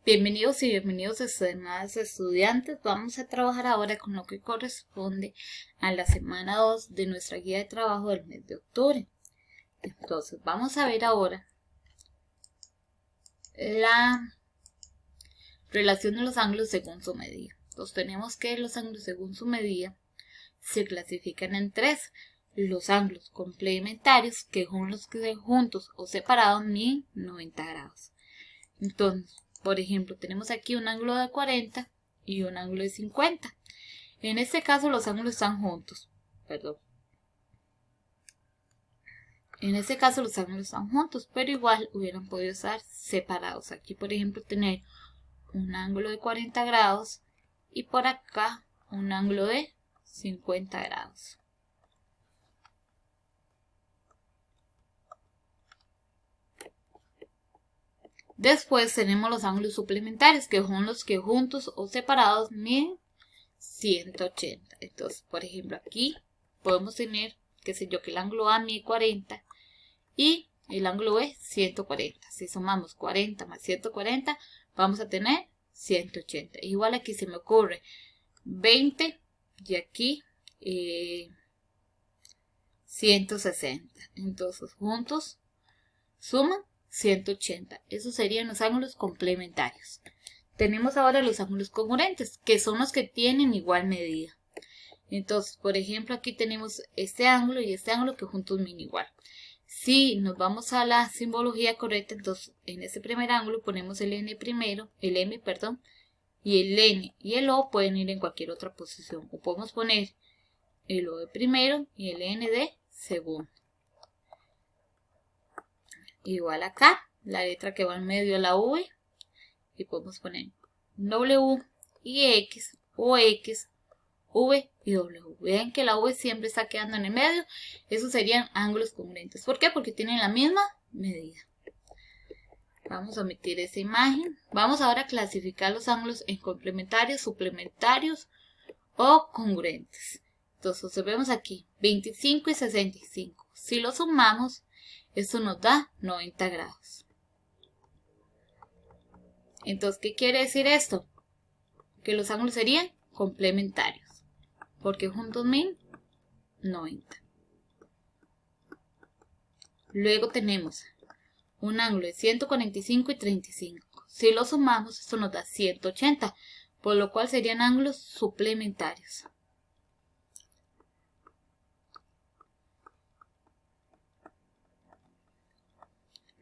Bienvenidos y bienvenidos estimados estudiantes. Vamos a trabajar ahora con lo que corresponde a la semana 2 de nuestra guía de trabajo del mes de octubre. Entonces vamos a ver ahora la relación de los ángulos según su medida. Entonces tenemos que los ángulos según su medida se clasifican en tres. Los ángulos complementarios, que son los que juntos o separados miden 90 grados. Entonces, por ejemplo, tenemos aquí un ángulo de 40 y un ángulo de 50. En este caso los ángulos están juntos. En este caso los ángulos están juntos, pero igual hubieran podido estar separados. Aquí, por ejemplo, tener un ángulo de 40 grados y por acá un ángulo de 50 grados. Después tenemos los ángulos suplementarios, que son los que juntos o separados miden 180. Entonces, por ejemplo, aquí podemos tener, qué sé yo, que el ángulo A mide 40 y el ángulo B 140. Si sumamos 40 más 140, vamos a tener 180. Igual aquí se me ocurre 20 y aquí 160. Entonces, juntos suman 180. Esos serían los ángulos complementarios. Tenemos ahora los ángulos congruentes, que son los que tienen igual medida. Entonces, por ejemplo, aquí tenemos este ángulo y este ángulo que juntos miden igual. Si nos vamos a la simbología correcta, entonces en este primer ángulo ponemos el M primero, y el N y el O pueden ir en cualquier otra posición. O podemos poner el O de primero y el N de segundo. Igual acá, la letra que va en medio es la V y podemos poner W y X o X, V y W. Vean que la V siempre está quedando en el medio. Esos serían ángulos congruentes. ¿Por qué? Porque tienen la misma medida. Vamos a omitir esa imagen. Vamos ahora a clasificar los ángulos en complementarios, suplementarios o congruentes. Entonces observemos aquí 25 y 65. Si los sumamos, esto nos da 90 grados. Entonces, ¿qué quiere decir esto? Que los ángulos serían complementarios, porque juntos miden 90. Luego tenemos un ángulo de 145 y 35. Si los sumamos, esto nos da 180, por lo cual serían ángulos suplementarios.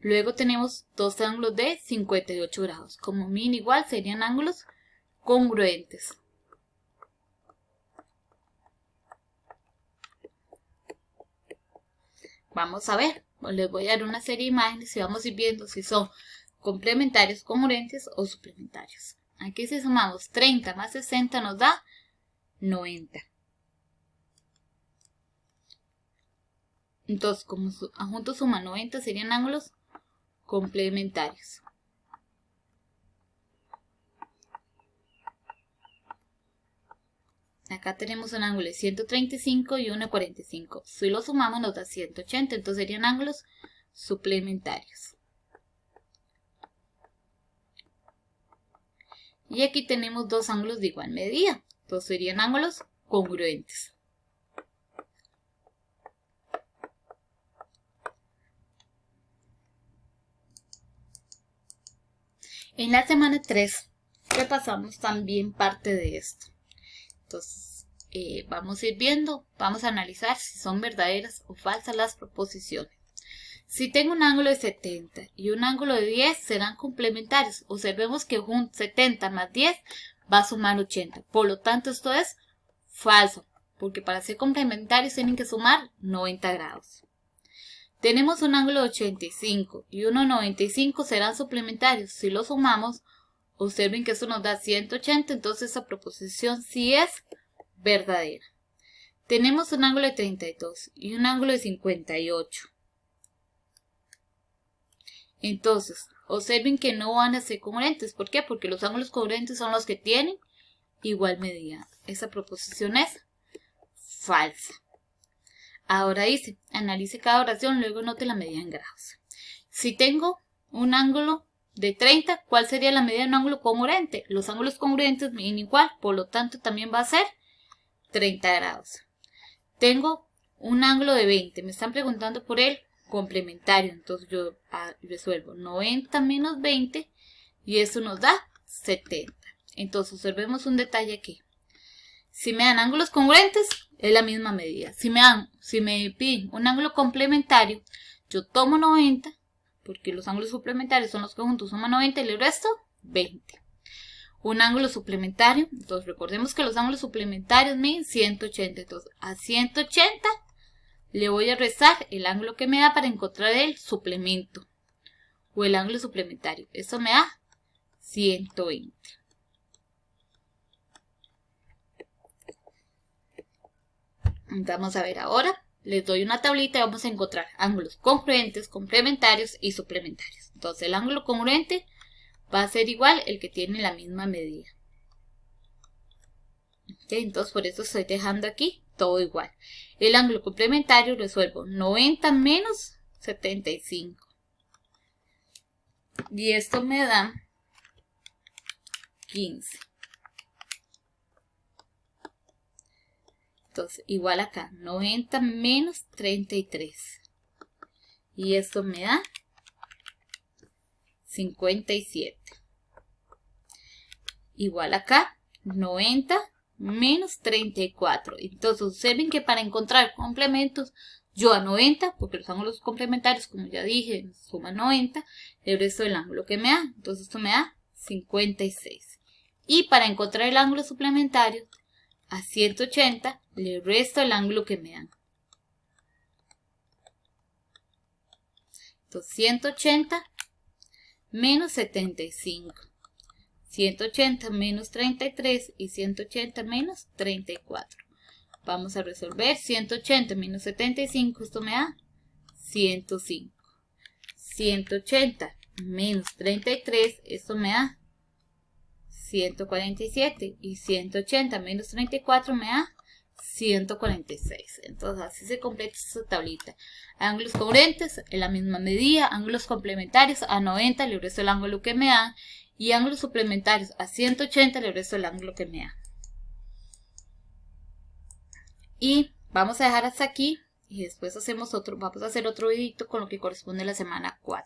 Luego tenemos dos ángulos de 58 grados. Como miden igual, serían ángulos congruentes. Vamos a ver, les voy a dar una serie de imágenes y vamos a ir viendo si son complementarios, congruentes o suplementarios. Aquí si sumamos 30 más 60 nos da 90. Entonces, como juntos suman 90, serían ángulos complementarios. Acá tenemos un ángulo de 135 y uno de 45. Si lo sumamos nos da 180, entonces serían ángulos suplementarios. Y aquí tenemos dos ángulos de igual medida, entonces serían ángulos congruentes. En la semana 3 repasamos también parte de esto. Entonces, vamos a ir viendo, vamos a analizar si son verdaderas o falsas las proposiciones. Si tengo un ángulo de 70 y un ángulo de 10, serán complementarios. Observemos que 70 más 10 va a sumar 80. Por lo tanto, esto es falso, porque para ser complementarios tienen que sumar 90 grados. Tenemos un ángulo de 85 y uno de 95 serán suplementarios. Si lo sumamos, observen que esto nos da 180, entonces esta proposición sí es verdadera. Tenemos un ángulo de 32 y un ángulo de 58. Entonces, observen que no van a ser congruentes. ¿Por qué? Porque los ángulos congruentes son los que tienen igual medida. Esta proposición es falsa. Ahora dice, analice cada oración, luego note la medida en grados. Si tengo un ángulo de 30, ¿cuál sería la medida de un ángulo congruente? Los ángulos congruentes miden igual, por lo tanto también va a ser 30 grados. Tengo un ángulo de 20, me están preguntando por el complementario, entonces yo resuelvo 90 menos 20 y eso nos da 70. Entonces observemos un detalle aquí. Si me dan ángulos congruentes, es la misma medida. Si me piden un ángulo complementario, yo tomo 90, porque los ángulos suplementarios son los que juntos suman 90 y el resto 20. Un ángulo suplementario, entonces recordemos que los ángulos suplementarios miden 180, entonces a 180 le voy a restar el ángulo que me da para encontrar el suplemento o el ángulo suplementario. Eso me da 120. Vamos a ver ahora, les doy una tablita y vamos a encontrar ángulos congruentes, complementarios y suplementarios. Entonces el ángulo congruente va a ser igual el que tiene la misma medida. ¿Okay? Entonces por eso estoy dejando aquí todo igual. El ángulo complementario resuelvo 90 menos 75. Y esto me da 15. Entonces, igual acá, 90 menos 33. Y esto me da 57. Igual acá, 90 menos 34. Entonces, observen que para encontrar complementos, yo a 90, porque los ángulos complementarios, como ya dije, suman 90, el resto del ángulo que me da. Entonces, esto me da 56. Y para encontrar el ángulo suplementario, a 180 le resto el ángulo que me dan. Entonces 180 menos 75. 180 menos 33 y 180 menos 34. Vamos a resolver 180 menos 75, esto me da 105. 180 menos 33, esto me da 147 y 180 menos 34 me da 146. Entonces así se completa esta tablita. Ángulos congruentes en la misma medida, ángulos complementarios a 90 le resto el ángulo que me da y ángulos suplementarios a 180 le resto el ángulo que me da. Y vamos a dejar hasta aquí y después vamos a hacer otro videito con lo que corresponde a la semana 4.